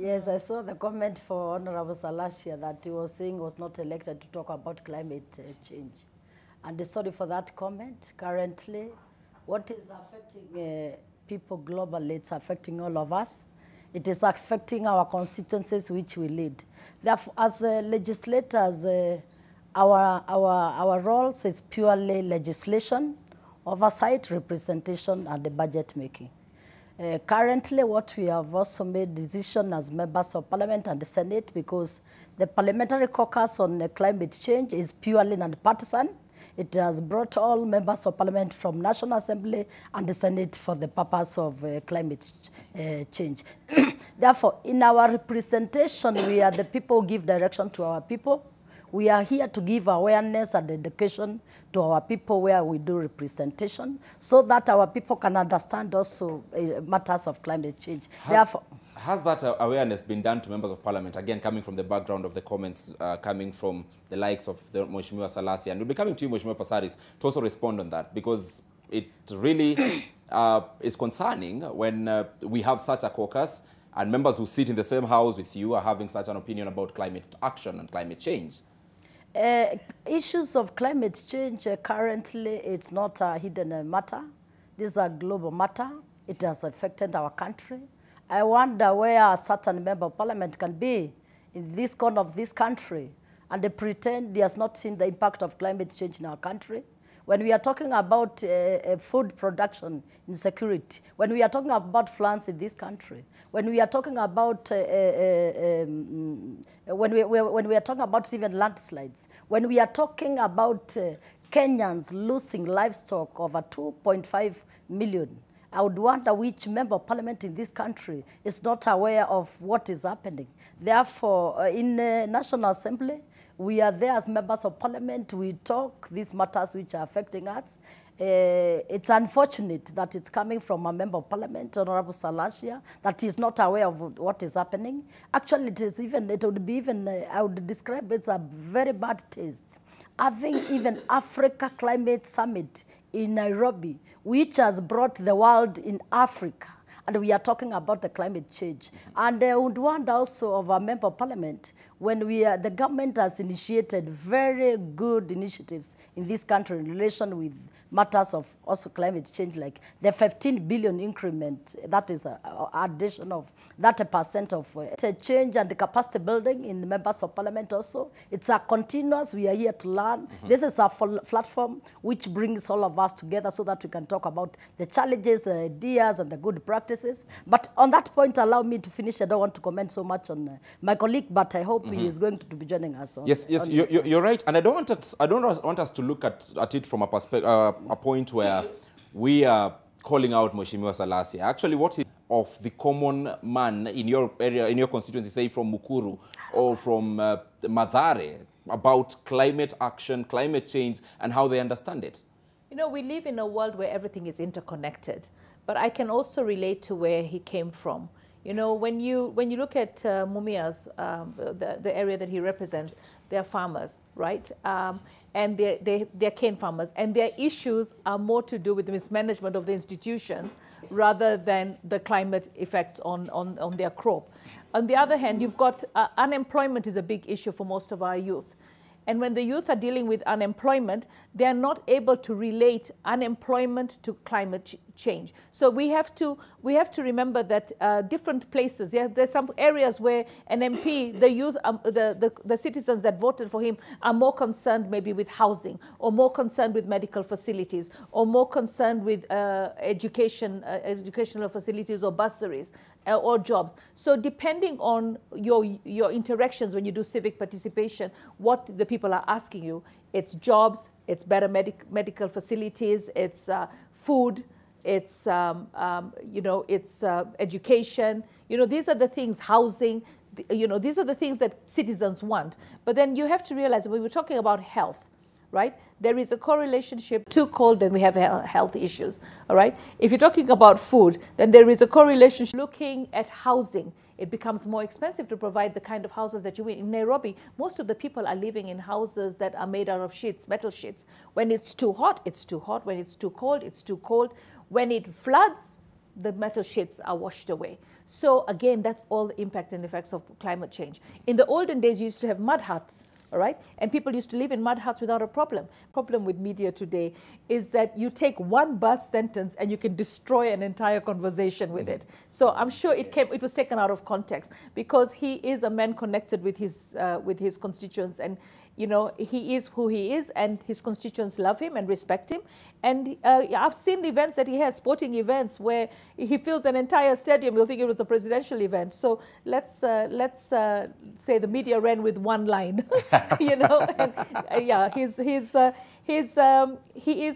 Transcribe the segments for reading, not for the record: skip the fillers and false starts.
Yes, I saw the comment for Honorable Salasya that he was saying he was not elected to talk about climate change. And sorry for that comment. Currently, what is affecting people globally, it's affecting all of us. It is affecting our constituencies which we lead. Therefore, as legislators, our roles is purely legislation, oversight, representation, and the budget making. Currently, what we have also made decision as members of Parliament and the Senate, because the Parliamentary Caucus on climate change is purely non-partisan. It has brought all members of Parliament from National Assembly and the Senate for the purpose of climate change. Therefore, in our representation, we are the people who give direction to our people. We are here to give awareness and education to our people where we do representation, so that our people can understand also matters of climate change. Has that awareness been done to members of Parliament? Again, coming from the background of the comments coming from the likes of the Mheshimiwa Salasya, and we'll be coming to you, Mheshimiwa Pasaris, to also respond on that, because it really is concerning when we have such a caucus and members who sit in the same house with you are having such an opinion about climate action and climate change. Issues of climate change, currently, it's not a hidden matter. This is a global matter. It has affected our country. I wonder where a certain member of Parliament can be in this corner of this country and they pretend he has not seen the impact of climate change in our country. When we are talking about food production insecurity, when we are talking about floods in this country, when we are talking about when we are talking about even landslides, when we are talking about Kenyans losing livestock over 2.5 million, I would wonder which member of Parliament in this country is not aware of what is happening. Therefore, in the National Assembly, we are there as members of Parliament. We talk these matters which are affecting us. It's unfortunate that it's coming from a member of Parliament, Honorable Salasya, that is not aware of what is happening. Actually, it would be even, I would describe it as a very bad taste. Having even Africa Climate Summit in Nairobi, which has brought the world in Africa, and we are talking about the climate change. And I would wonder also of our member of Parliament, when the government has initiated very good initiatives in this country in relation with matters of also climate change, like the 15 billion increment, that is an addition of that % of change and the capacity building in the members of Parliament also. It's a continuous, we are here to learn. This is a platform which brings all of us together so that we can talk about the challenges, the ideas, and the good practices. But on that point, allow me to finish. I don't want to comment so much on my colleague, but I hope he is going to be joining us. Yes, you're right. And I don't want us to look at it from a perspective, a point where we are calling out Mheshimiwa Salasya. Actually, what is of the common man in your area, in your constituency, say from Mukuru or from Mathare, about climate action, climate change, and how they understand it? You know, we live in a world where everything is interconnected, but I can also relate to where he came from. You know, when you look at Mumia's, the area that he represents, they're farmers, right? And they're cane farmers, and their issues are more to do with the mismanagement of the institutions rather than the climate effects on their crop. On the other hand, you've got unemployment is a big issue for most of our youth. And when the youth are dealing with unemployment, they are not able to relate unemployment to climate change. So we have to remember that different places, there's some areas where an MP, the youth, the citizens that voted for him are more concerned maybe with housing, or more concerned with medical facilities, or more concerned with educational facilities or bursaries or jobs. So depending on your interactions when you do civic participation, what the people are asking you, it's jobs, it's better medical facilities, it's food, it's it's education. You know, these are the things, housing. You know, these are the things that citizens want. But then you have to realize when we're talking about health, right? There is a correlation. Too cold, then we have health issues, all right? If you're talking about food, then there is a correlation. Looking at housing, it becomes more expensive to provide the kind of houses that you need. In Nairobi, most of the people are living in houses that are made out of sheets, metal sheets. When it's too hot, it's too hot. When it's too cold, it's too cold. When it floods, the metal sheets are washed away. So again, that's all the impact and effects of climate change. In the olden days, you used to have mud huts, all right? And people used to live in mud huts without a problem. Problem with media today is that you take one bus sentence and you can destroy an entire conversation with it. So I'm sure it was taken out of context, because he is a man connected with his constituents, and you know, he is who he is, and his constituents love him and respect him. And I've seen events that he has, sporting events, where he fills an entire stadium. You'll think it was a presidential event. So let's say the media ran with one line, you know. And yeah, he is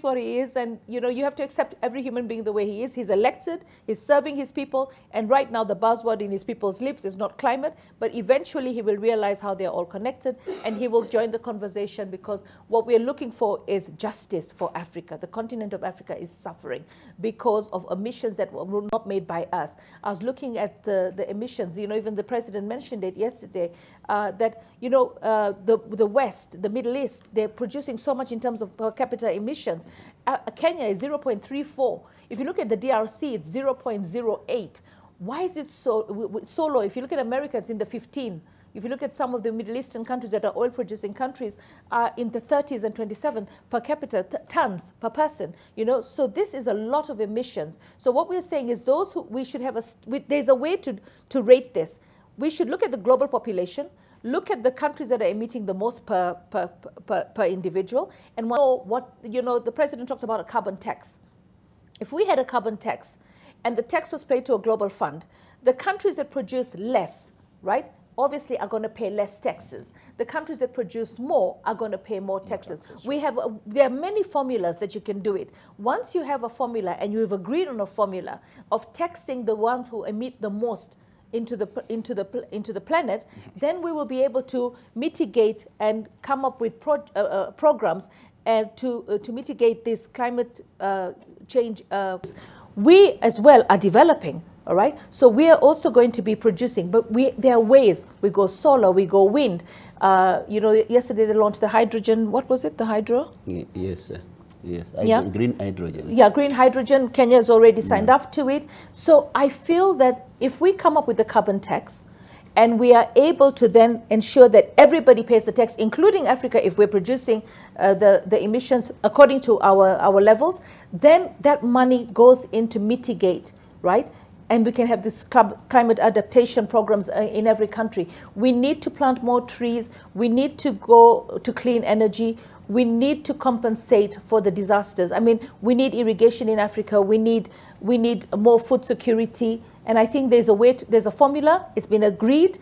what he is, and you know, you have to accept every human being the way he is. He's elected, he's serving his people, and right now the buzzword in his people's lips is not climate, but eventually he will realize how they're all connected, and he will join the conversation, because what we're looking for is justice for Africa. The continent of Africa is suffering because of emissions that were not made by us. I was looking at the emissions, you know, even the president mentioned it yesterday, that, you know, the West, the Middle East, they're producing so much in terms of per capita emissions. Kenya is 0.34. If you look at the DRC, it's 0.08. Why is it so low? If you look at America, it's in the 15. If you look at some of the Middle Eastern countries that are oil-producing countries, are in the 30s and 27 per capita tons per person. You know, so this is a lot of emissions. So what we're saying is those who we should have there's a way to rate this. We should look at the global population, look at the countries that are emitting the most per individual, and what you know, the president talks about a carbon tax. If we had a carbon tax, and the tax was paid to a global fund, the countries that produce less, right, obviously are going to pay less taxes. The countries that produce more are going to pay more taxes. There are many formulas that you can do it. Once you have a formula and you have agreed on a formula of taxing the ones who emit the most into the planet, then we will be able to mitigate and come up with programs to mitigate this climate change. We as well are developing. All right, so we are also going to be producing, but there are ways. We go solar, we go wind. You know, yesterday they launched the hydrogen. What was it? The hydro? Yes, yes. Yeah. Green hydrogen. Yeah, green hydrogen. Kenya has already signed up to it. So I feel that if we come up with the carbon tax, and we are able to then ensure that everybody pays the tax, including Africa, if we're producing the emissions according to our levels, then that money goes into mitigate, right? And we can have this climate adaptation programs in every country. We need to plant more trees. We need to go to clean energy. We need to compensate for the disasters. I mean, we need irrigation in Africa. We need more food security. And I think there's a formula. It's been agreed.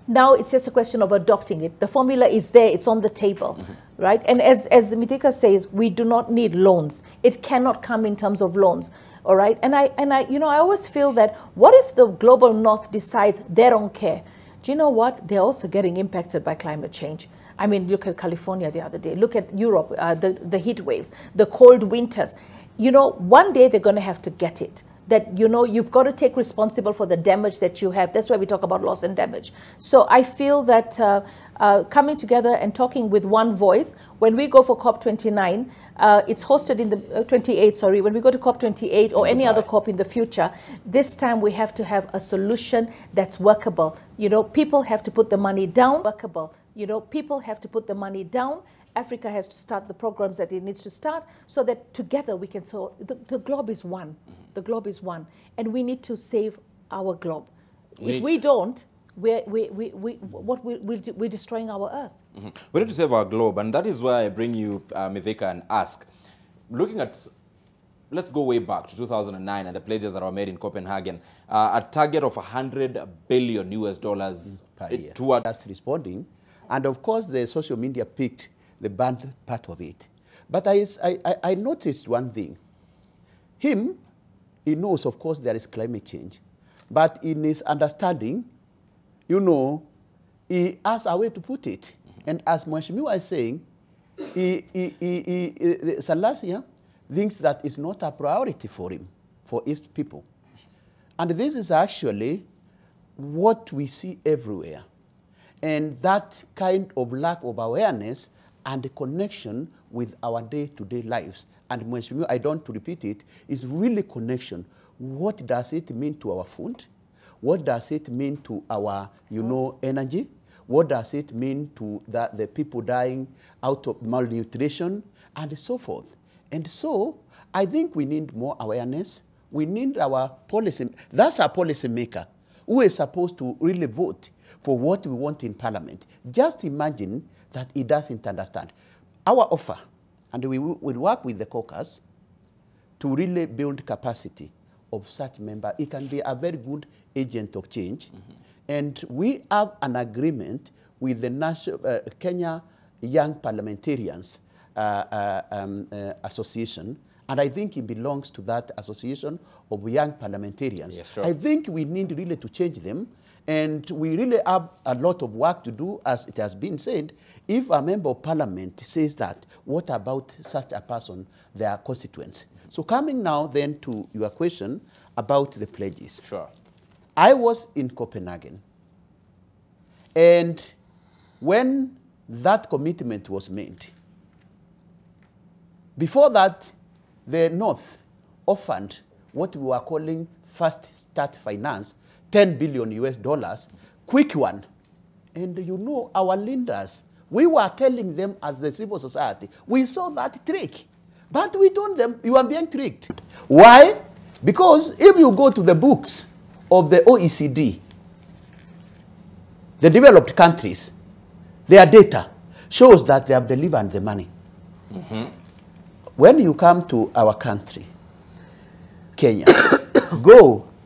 Now it's just a question of adopting it. The formula is there. It's on the table, right? And as Mitika says, we do not need loans. It cannot come in terms of loans. All right, and I, you know, I always feel that what if the global north decides they don't care? Do you know what? They're also getting impacted by climate change. I mean, look at California the other day. Look at Europe, the heat waves, the cold winters. You know, one day they're going to have to get it. That, you know, you've got to take responsible for the damage that you have. That's why we talk about loss and damage. So I feel that coming together and talking with one voice, when we go for COP29, it's hosted in the 28, sorry, when we go to COP28 or any other COP in the future, this time we have to have a solution that's workable. You know, people have to put the money down. Workable. You know, people have to put the money down. Africa has to start the programs that it needs to start so that together we can solve. The globe is one. The globe is one. And we need to save our globe. If we don't, we're destroying our earth. Mm-hmm. We need to save our globe, and that is why I bring you, Mithika, and ask, looking at, let's go way back to 2009 and the pledges that were made in Copenhagen, a target of $100 billion US per year. Toward That's responding, and of course the social media picked the bad part of it. But I noticed one thing. He knows, of course, there is climate change, but in his understanding, you know, he has a way to put it. And as Mheshimiwa is saying, Salasya thinks that it's not a priority for him, for his people. And this is actually what we see everywhere. And that kind of lack of awareness and the connection with our day-to-day lives. And Mheshimiwa, I don't want to repeat it, is really connection what does it mean to our food? What does it mean to our, energy? What does it mean to the people dying out of malnutrition and so forth? And so I think we need more awareness. We need our policy. That's our policy maker who is supposed to really vote for what we want in Parliament. Just imagine that he doesn't understand. Our offer, and we will work with the caucus to really build capacity of such member. It can be a very good agent of change. Mm-hmm. And we have an agreement with the National Kenya Young Parliamentarians Association, and I think it belongs to that association of young parliamentarians. Yes, sure. I think we need really to change them, and we really have a lot of work to do, as it has been said. If a member of parliament says that, what about such a person, their constituents? So coming now then to your question about the pledges. Sure. I was in Copenhagen, and when that commitment was made, before that, the North offered what we were calling Fast Start Finance, $10 billion US, quick one. And our leaders, we were telling them as the civil society, we saw that trick. But we told them, you are being tricked. Why? Because if you go to the books of the OECD, the developed countries, their data shows that they have delivered the money. Mm-hmm. When you come to our country, Kenya,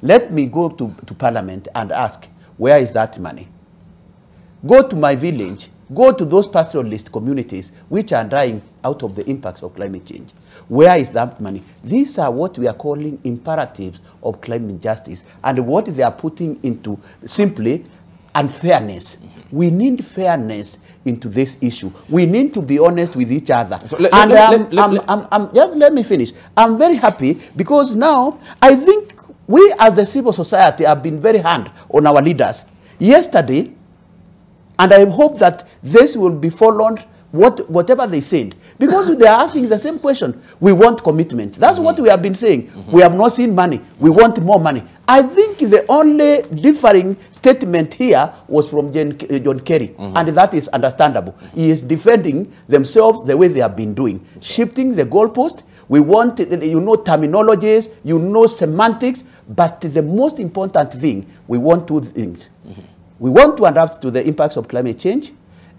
let me go to Parliament and ask, where is that money? Go to my village, go to those pastoralist communities which are dying out of the impacts of climate change. Where is that money? These are what we are calling imperatives of climate justice, and what they are putting into simply unfairness. Mm-hmm. We need fairness into this issue. We need to be honest with each other. So just let me finish. I'm very happy because now I think we as the civil society have been very hard on our leaders. Yesterday, and I hope that this will be followed, whatever they said. Because they are asking the same question. We want commitment. That's what we have been saying. We have not seen money. We want more money. I think the only differing statement here was from John Kerry. And that is understandable. He is defending themselves the way they have been doing. Shifting the goalpost. We want, terminologies, semantics. But the most important thing, we want two things. We want to adapt to the impacts of climate change.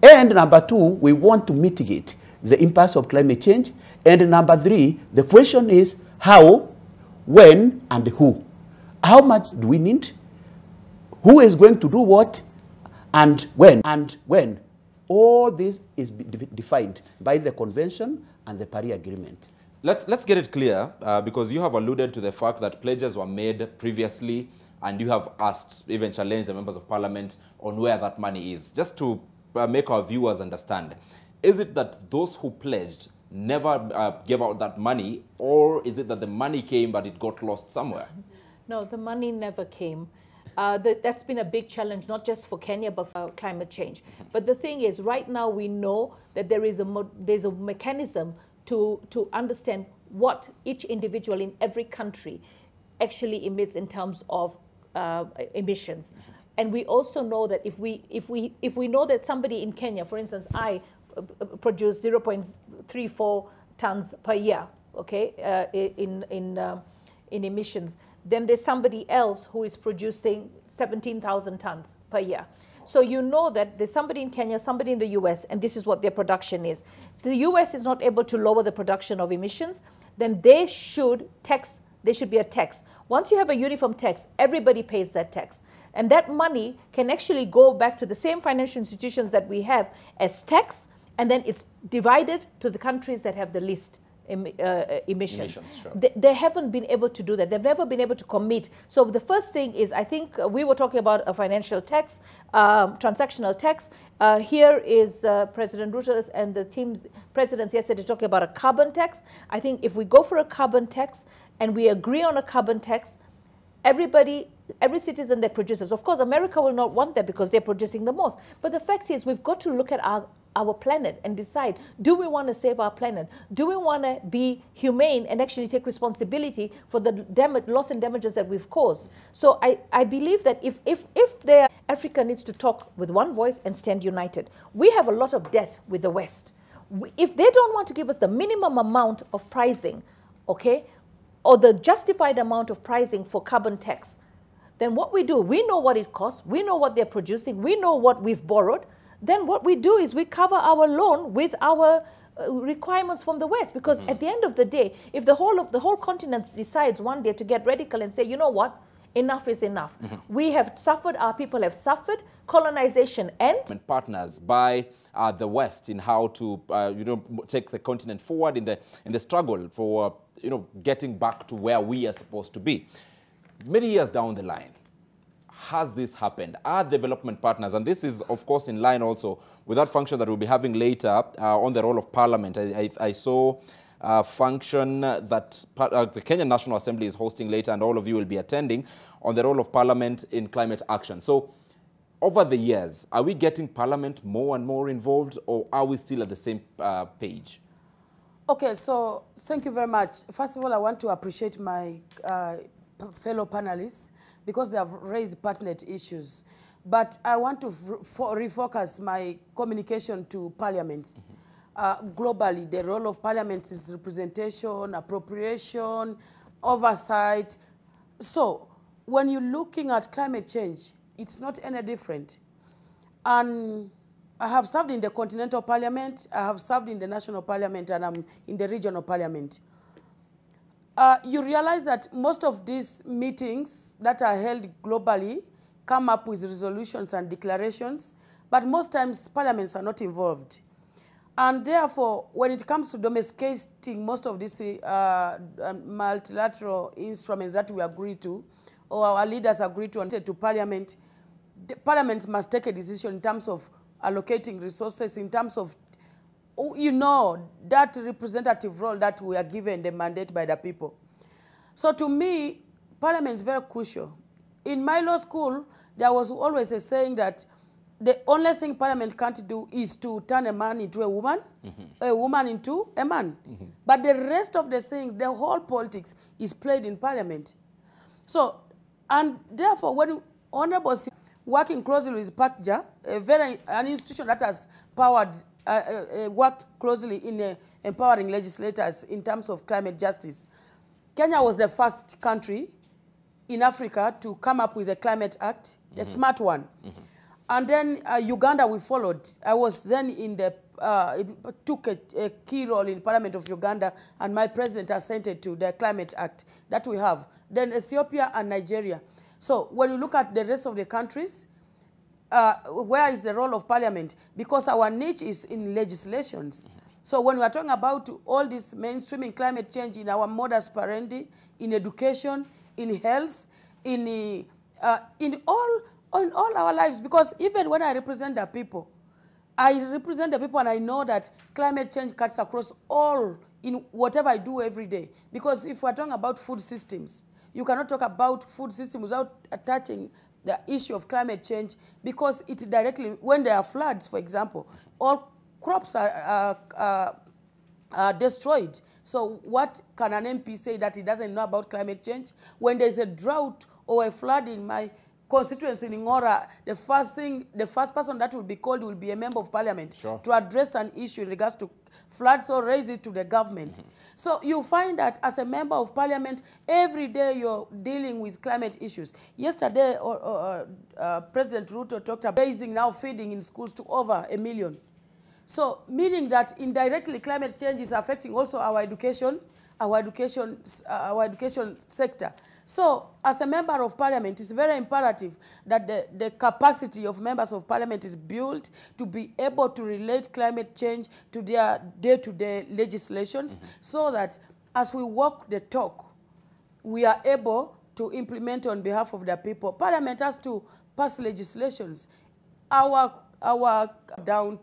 And number two, we want to mitigate the impacts of climate change. And number three, the question is how, when, and who. How much do we need? Who is going to do what? And when? And when? All this is defined by the Convention and the Paris Agreement. Let's get it clear, because you have alluded to the fact that pledges were made previously, and you have asked, even challenged the members of parliament on where that money is. Just to make our viewers understand, is it that those who pledged never gave out that money, or is it that the money came but it got lost somewhere? No, the money never came. That's been a big challenge, not just for Kenya, but for climate change. But the thing is, right now we know that there's a mechanism to understand what each individual in every country actually emits in terms of emissions. And we also know that if we know that somebody in Kenya, for instance, I produce 0.34 tons per year, okay, in emissions, then there's somebody else who is producing 17,000 tons per year. So you know that there's somebody in Kenya, somebody in the US, and this is what their production is. If the US is not able to lower the production of emissions, then there should be a tax. Once you have a uniform tax, everybody pays that tax. And that money can actually go back to the same financial institutions that we have as tax, and then it's divided to the countries that have the least emissions. Sure. They haven't been able to do that. They've never been able to commit. So the first thing is, I think we were talking about a financial tax, transactional tax. Here is President Ruto and the team's presidents yesterday talking about a carbon tax. I think if we go for a carbon tax and we agree on a carbon tax, every citizen that produces, of course, America will not want that because they're producing the most. But the fact is, we've got to look at our planet and decide, do we want to save our planet? Do we want to be humane and actually take responsibility for the loss and damages that we've caused? So I believe that if Africa needs to talk with one voice and stand united. We have a lot of debt with the West. If they don't want to give us the minimum amount of pricing, okay, or the justified amount of pricing for carbon tax, then what we do, we know what it costs, we know what they're producing, we know what we've borrowed. Then what we do is we cover our loan with our requirements from the West. Because at the end of the day, if the whole continent decides one day to get radical and say, you know what, enough is enough. We have suffered, our people have suffered, colonization ends. And partners by the West in how to take the continent forward in the struggle for getting back to where we are supposed to be. Many years down the line, has this happened? Are development partners, and this is of course in line also with that function that we'll be having later on the role of Parliament. I saw a function that the Kenyan National Assembly is hosting later, and all of you will be attending, on the role of Parliament in climate action. So over the years, are we getting Parliament more and more involved, or are we still at the same page? Okay, so thank you very much. First of all, I want to appreciate my fellow panelists because they have raised pertinent issues. But I want to refocus my communication to parliaments. Globally, the role of parliament is representation, appropriation, oversight. So when you're looking at climate change, it's not any different. And I have served in the Continental Parliament, I have served in the National Parliament, and I'm in the Regional Parliament. You realize that most of these meetings that are held globally come up with resolutions and declarations, but most times parliaments are not involved. And therefore, when it comes to domesticating most of these multilateral instruments that we agree to, or our leaders agree to and say to parliament, the parliament must take a decision in terms of allocating resources, in terms of, that representative role that we are given the mandate by the people. So to me, parliament is very crucial. In my law school, there was always a saying that the only thing parliament can't do is to turn a man into a woman, a woman into a man. But the rest of the things, the whole politics is played in parliament. So, and therefore, when Honorable working closely with PACJA, an institution that has worked closely in empowering legislators in terms of climate justice. Kenya was the first country in Africa to come up with a climate act, a smart one. And then Uganda, we followed. I was then in the, took a key role in Parliament of Uganda, and my president assented to the climate act that we have. Then Ethiopia and Nigeria. So when you look at the rest of the countries, where is the role of parliament? Because our niche is in legislations. So when we are talking about all this mainstreaming climate change in our modus operandi, in education, in health, in all our lives, because even when I represent the people, and I know that climate change cuts across all in whatever I do every day. Because if we're talking about food systems, you cannot talk about food systems without touching the issue of climate change, because it directly, when there are floods, for example, all crops are destroyed. So what can an MP say that he doesn't know about climate change? When there's a drought or a flood in my constituency in Ngora, the first person that will be called will be a member of parliament to address an issue in regards to floods or raise it to the government. So you find that as a member of parliament, every day you're dealing with climate issues. Yesterday, President Ruto talked about raising now feeding in schools to over 1 million. So meaning that indirectly climate change is affecting also our education sector. So as a member of parliament, it's very imperative that the capacity of members of parliament is built to be able to relate climate change to their day-to-day legislations, so that as we walk the talk, we are able to implement on behalf of the people. Parliament has to pass legislations. Our down